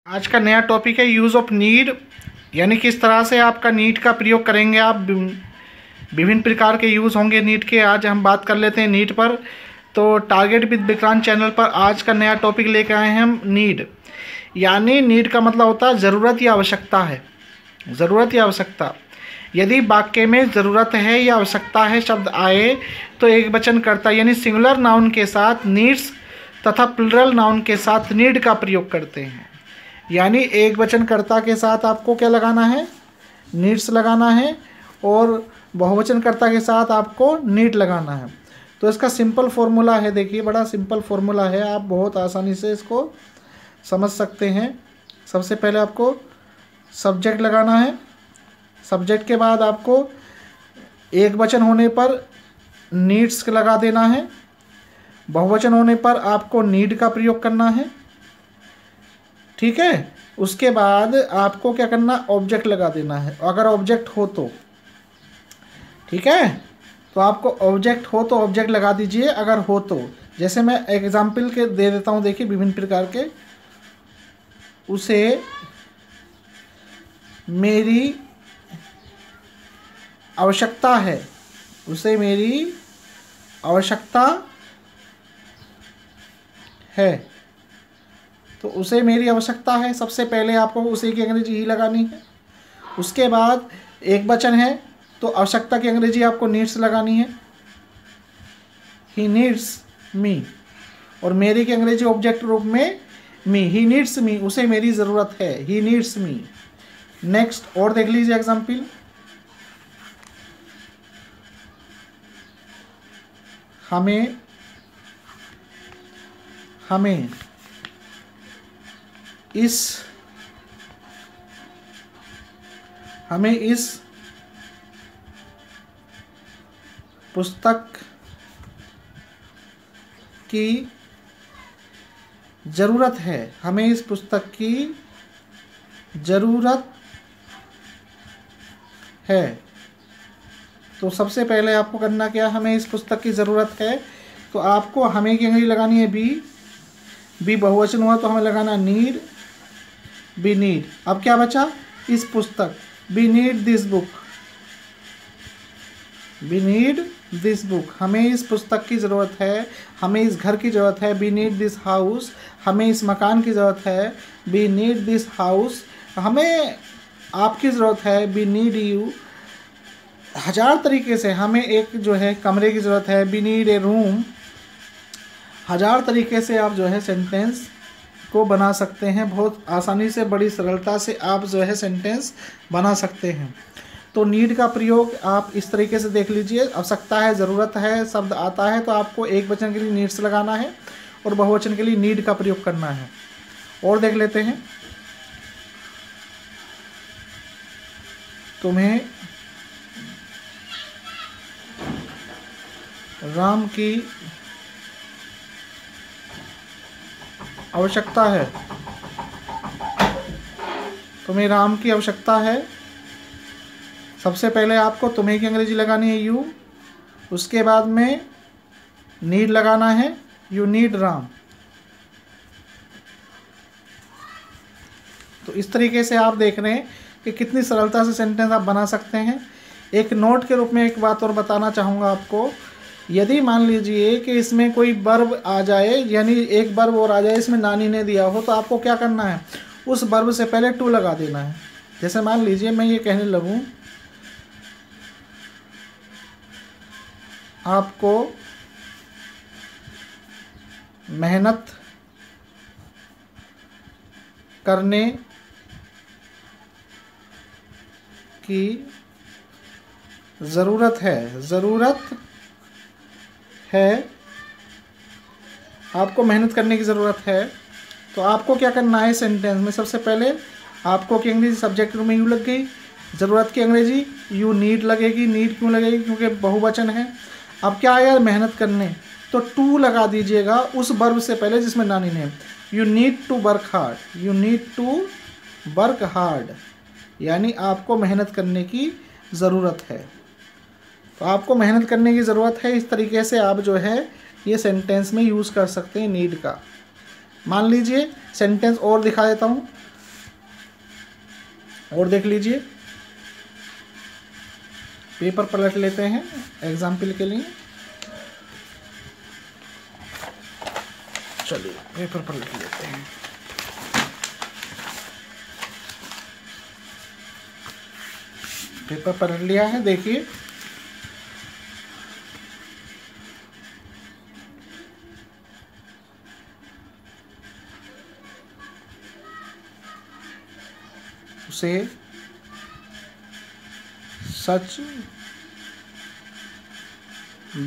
आज का नया टॉपिक है यूज़ ऑफ नीड, यानी किस तरह से आपका नीड का प्रयोग करेंगे आप। विभिन्न प्रकार के यूज़ होंगे नीड के। आज हम बात कर लेते हैं नीड पर। तो टारगेट विद विक्रांत चैनल पर आज का नया टॉपिक लेकर आए हैं हम नीड। यानी नीड का मतलब होता है ज़रूरत या आवश्यकता है। ज़रूरत या आवश्यकता। यदि वाक्य में ज़रूरत है या आवश्यकता है शब्द आए तो एक वचन करता यानी सिंगुलर नाउन के साथ नीड्स तथा प्लूरल नाउन के साथ नीड का प्रयोग करते हैं। यानी एक वचनकर्ता के साथ आपको क्या लगाना है, नीड्स लगाना है, और बहुवचनकर्ता के साथ आपको नीड लगाना है। तो इसका सिंपल फॉर्मूला है, देखिए बड़ा सिंपल फॉर्मूला है, आप बहुत आसानी से इसको समझ सकते हैं। सबसे पहले आपको सब्जेक्ट लगाना है। सब्जेक्ट के बाद आपको एक वचन होने पर नीड्स लगा देना है, बहुवचन होने पर आपको नीड का प्रयोग करना है। ठीक है, उसके बाद आपको क्या करना, ऑब्जेक्ट लगा देना है अगर ऑब्जेक्ट हो तो। ठीक है, तो आपको ऑब्जेक्ट हो तो ऑब्जेक्ट लगा दीजिए अगर हो तो। जैसे मैं एग्जाम्पल के दे देता हूँ, देखिए विभिन्न प्रकार के। उसे मेरी आवश्यकता है, उसे मेरी आवश्यकता है। तो उसे मेरी आवश्यकता है, सबसे पहले आपको उसे की अंग्रेजी ही लगानी है। उसके बाद एक वचन है तो आवश्यकता की अंग्रेजी आपको नीड्स लगानी है, ही नीड्स मी, और मेरी की अंग्रेजी ऑब्जेक्ट रूप में मी, ही नीड्स मी, उसे मेरी ज़रूरत है, ही नीड्स मी। नेक्स्ट और देख लीजिए एग्जाम्पल। हमें इस पुस्तक की ज़रूरत है, हमें इस पुस्तक की ज़रूरत है। तो सबसे पहले आपको करना क्या, हमें इस पुस्तक की ज़रूरत है, तो आपको हमें की अंग्रेजी लगानी है बी बहुवचन हुआ तो हमें लगाना नीड, बी नीड। अब क्या बचा, इस पुस्तक, we need this book, we need this book, हमें इस पुस्तक की ज़रूरत है, हमें इस घर की ज़रूरत है, बी नीड दिस हाउस, हमें इस मकान की ज़रूरत है, बी नीड दिस हाउस, हमें आपकी ज़रूरत है, बी नीड यू। हजार तरीके से, हमें एक जो है कमरे की ज़रूरत है, बी नीड ए रूम। हजार तरीके से आप जो है सेंटेंस को बना सकते हैं, बहुत आसानी से, बड़ी सरलता से आप जो है सेंटेंस बना सकते हैं। तो नीड का प्रयोग आप इस तरीके से देख लीजिए। आवश्यकता है, ज़रूरत है, शब्द आता है तो आपको एक वचन के लिए नीड्स लगाना है और बहुवचन के लिए नीड का प्रयोग करना है। और देख लेते हैं, तुम्हें राम की आवश्यकता है, तुम्हें राम की आवश्यकता है। सबसे पहले आपको तुम्हें की अंग्रेजी लगानी है यू, उसके बाद में नीड लगाना है, यू नीड राम। तो इस तरीके से आप देख रहे हैं कि कितनी सरलता से सेंटेंस आप बना सकते हैं। एक नोट के रूप में एक बात और बताना चाहूँगा आपको। यदि मान लीजिए कि इसमें कोई वर्ब आ जाए, यानी एक वर्ब और आ जाए, इसमें नानी ने दिया हो, तो आपको क्या करना है, उस वर्ब से पहले टू लगा देना है। जैसे मान लीजिए मैं ये कहने लगूं, आपको मेहनत करने की ज़रूरत है, आपको मेहनत करने की ज़रूरत है। तो आपको क्या करना है सेंटेंस में, सबसे पहले आपको की अंग्रेजी सब्जेक्ट में यू लग गई, ज़रूरत की अंग्रेजी यू नीड लगेगी। नीड क्यों लगेगी, क्योंकि बहुवचन है। अब क्या आया, मेहनत करने, तो टू लगा दीजिएगा उस वर्ब से पहले जिसमें नानी ने। You need to work hard, you need to work hard, यानी आपको मेहनत करने की ज़रूरत है। तो आपको मेहनत करने की ज़रूरत है, इस तरीके से आप जो है ये सेंटेंस में यूज़ कर सकते हैं नीड का। मान लीजिए सेंटेंस और दिखा देता हूँ। और देख लीजिए, पेपर पलट लेते हैं एग्जाम्पल के लिए। चलिए पेपर पलट लेते हैं। पेपर पलट लिया है, देखिए उसे सच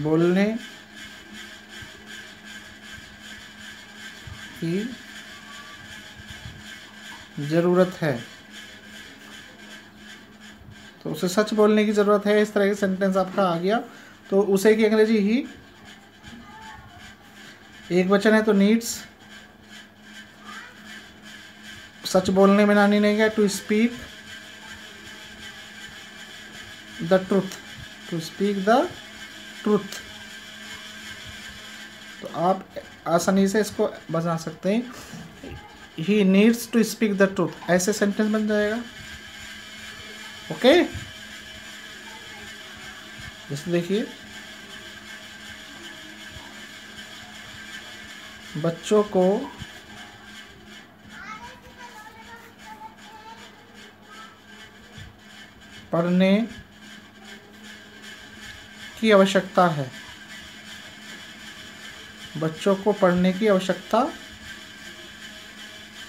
बोलने की ज़रूरत है। तो उसे सच बोलने की ज़रूरत है, इस तरह के सेंटेंस आपका आ गया। तो उसे की अंग्रेजी ही, एक वचन है तो नीड्स, सच बोलने में नानी नहीं गया, to speak the truth, to speak the truth. तो आप आसानी से इसको बना सकते हैं, he needs to speak the truth, ऐसे सेंटेंस बन जाएगा। ओके, जैसे देखिए, बच्चों को पढ़ने की आवश्यकता है, बच्चों को पढ़ने की आवश्यकता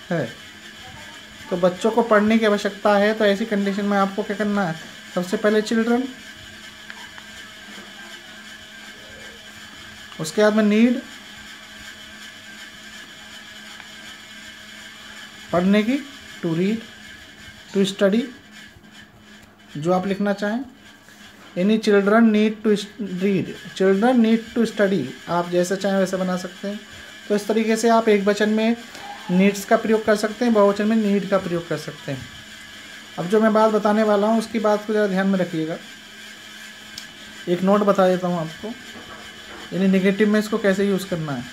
है। तो बच्चों को पढ़ने की आवश्यकता है, तो ऐसी कंडीशन में आपको क्या करना है, सबसे पहले चिल्ड्रन, उसके बाद में नीड, पढ़ने की, टू रीड, टू स्टडी, जो आप लिखना चाहें, यानी children need to read, children need to study, आप जैसे चाहें वैसे बना सकते हैं। तो इस तरीके से आप एक वचन में नीड्स का प्रयोग कर सकते हैं, बहुवचन में नीड का प्रयोग कर सकते हैं। अब जो मैं बात बताने वाला हूँ उसकी बात को ज़रा ध्यान में रखिएगा। एक नोट बता देता हूँ आपको, यानी निगेटिव में इसको कैसे यूज़ करना है।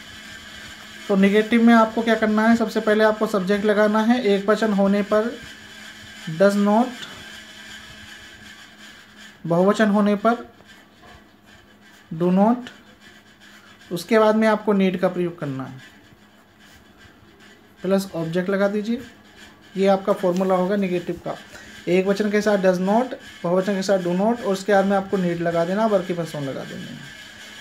तो निगेटिव में आपको क्या करना है, सबसे पहले आपको सब्जेक्ट लगाना है, एक वचन होने पर डज नॉट, बहुवचन होने पर डू नॉट, उसके बाद में आपको नीड का प्रयोग करना है, प्लस ऑब्जेक्ट लगा दीजिए। ये आपका फॉर्मूला होगा निगेटिव का, एक वचन के साथ डज नॉट, बहुवचन के साथ डू नॉट, और उसके बाद में आपको नीड लगा देना, वर्ब की पर्सन लगा देना।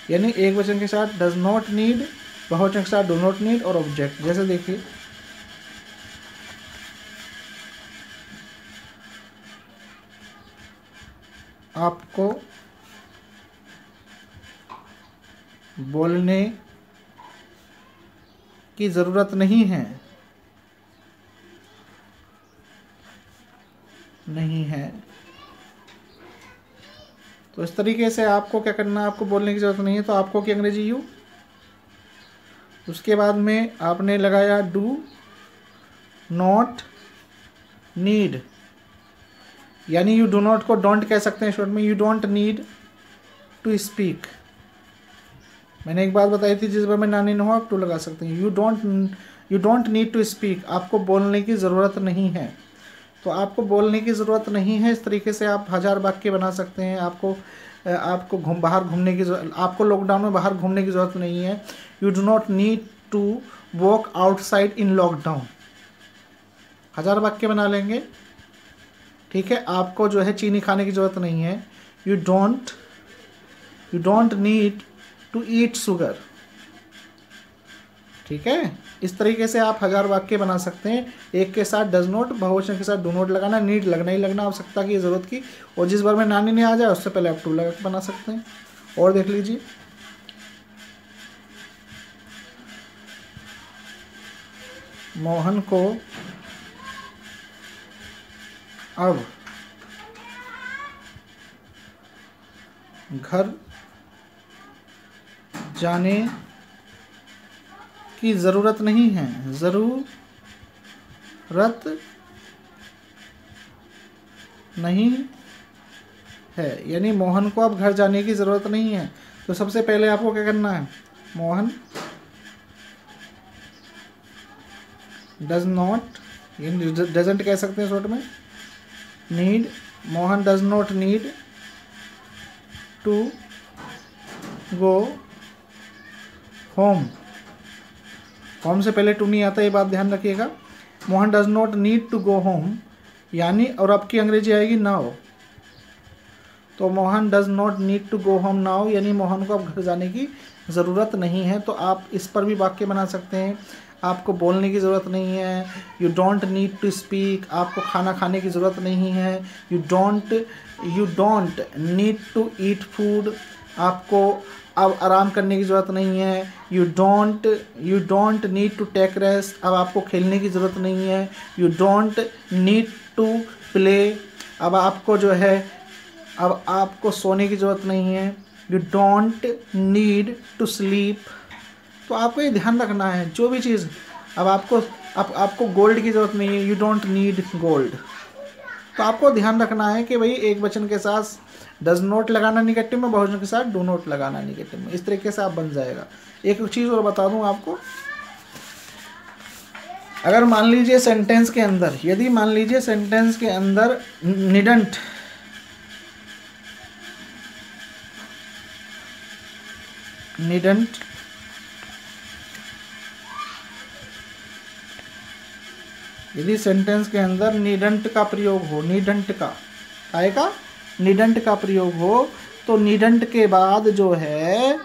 यानी एक वचन के साथ डज नॉट नीड, बहुवचन के साथ डू नॉट नीड और ऑब्जेक्ट। जैसे देखिए, आपको बोलने की ज़रूरत नहीं है, नहीं है। तो इस तरीके से आपको क्या करना है, आपको बोलने की ज़रूरत नहीं है, तो आपको की अंग्रेजी यू, उसके बाद में आपने लगाया डू नॉट नीड, यानी यू डू नॉट को डोंट कह सकते हैं शॉर्ट में, you don't need to speak. मैंने एक बात बताई थी, जिस बार में नानी न हो आप टू लगा सकते हैं, you don't need to speak, आपको बोलने की ज़रूरत नहीं है। तो आपको बोलने की ज़रूरत नहीं है, इस तरीके से आप 1000 वाक्य बना सकते हैं। आपको बाहर घूमने की, आपको लॉकडाउन में बाहर घूमने की ज़रूरत नहीं है, you do not need to walk outside in lockdown, 1000 वाक्य बना लेंगे। ठीक है, आपको जो है चीनी खाने की ज़रूरत नहीं है, you don't need to eat sugar. ठीक है, इस तरीके से आप 1000 वाक्य बना सकते हैं। एक के साथ डज नॉट, बहुवचन के साथ डू नॉट लगाना, नीड लगना ही लगना, आवश्यकता की, ज़रूरत की, और जिस बार में नानी नहीं आ जाए उससे पहले आप टू लगा के बना सकते हैं। और देख लीजिए, मोहन को अब घर जाने की ज़रूरत नहीं है, ज़रूरत नहीं है, यानी मोहन को अब घर जाने की ज़रूरत नहीं है। तो सबसे पहले आपको क्या करना है, मोहन डज नॉट, डजंट कह सकते हैं शॉर्ट में, need, Mohan does not need to go home. Home से पहले टू नहीं आता, ये बात ध्यान रखिएगा। Mohan does not need to go home यानी, और आपकी अंग्रेजी आएगी नाउ। तो Mohan does not need to go home now यानी मोहन को अब घर जाने की ज़रूरत नहीं है। तो आप इस पर भी वाक्य बना सकते हैं। आपको बोलने की ज़रूरत नहीं है, you don't need to speak. आपको खाना खाने की ज़रूरत नहीं है, you don't need to eat food. आपको अब आराम करने की ज़रूरत नहीं है, you don't need to take rest. अब आपको खेलने की ज़रूरत नहीं है, you don't need to play. अब आपको जो है, अब आपको सोने की ज़रूरत नहीं है, you don't need to sleep. तो आपको ये ध्यान रखना है, जो भी चीज़ अब आपको गोल्ड की ज़रूरत नहीं है, यू डोंट नीड गोल्ड। तो आपको ध्यान रखना है कि भाई एक वचन के साथ डज नॉट लगाना निगेटिव में, बहुवचन के साथ डू नॉट लगाना निगेटिव में। इस तरीके से आप बन जाएगा। एक चीज़ और बता दूं आपको, अगर मान लीजिए सेंटेंस के अंदर, यदि मान लीजिए सेंटेंस के अंदर निडंट यदि सेंटेंस के अंदर निडंट का प्रयोग हो, निडंट का प्रयोग हो, तो निडंट के बाद जो है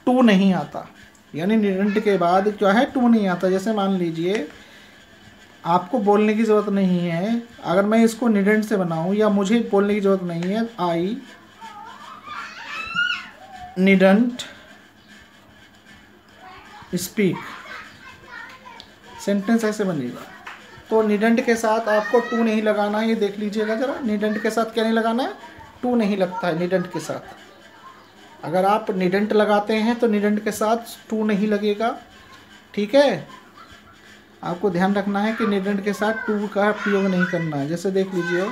टू नहीं आता। यानी निडंट के बाद क्या है, टू नहीं आता। जैसे मान लीजिए आपको बोलने की ज़रूरत नहीं है, अगर मैं इसको निडंट से बनाऊं, या मुझे बोलने की ज़रूरत नहीं है, आई निडंट स्पीक, सेंटेंस ऐसे बनेगा। तो निडंट के साथ आपको टू नहीं लगाना है, ये देख लीजिएगा जरा। निडंट के साथ क्या नहीं लगाना है, टू नहीं लगता है निडंट के साथ। अगर आप निडंट लगाते हैं तो निडंट के साथ टू नहीं लगेगा, ठीक है। आपको ध्यान रखना है कि निडंट के साथ टू का प्रयोग नहीं करना है। जैसे देख लीजिए,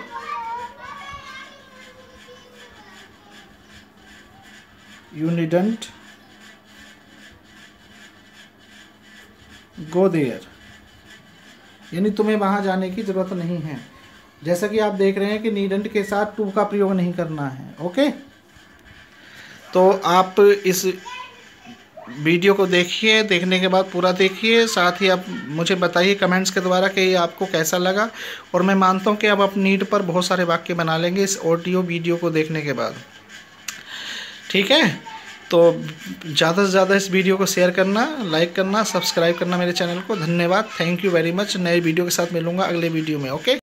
यू निडंट गो देयर यानी तुम्हें वहाँ जाने की ज़रूरत नहीं है। जैसा कि आप देख रहे हैं कि नीडंट के साथ टू का प्रयोग नहीं करना है। ओके, तो आप इस वीडियो को देखिए, देखने के बाद पूरा देखिए, साथ ही आप मुझे बताइए कमेंट्स के द्वारा कि ये आपको कैसा लगा। और मैं मानता हूँ कि अब आप नीड पर बहुत सारे वाक्य बना लेंगे इस ऑडियो वीडियो को देखने के बाद, ठीक है। तो ज़्यादा से ज़्यादा इस वीडियो को शेयर करना, लाइक करना, सब्सक्राइब करना मेरे चैनल को। धन्यवाद, थैंक यू वेरी मच। नए वीडियो के साथ मिलूँगा अगले वीडियो में। ओके।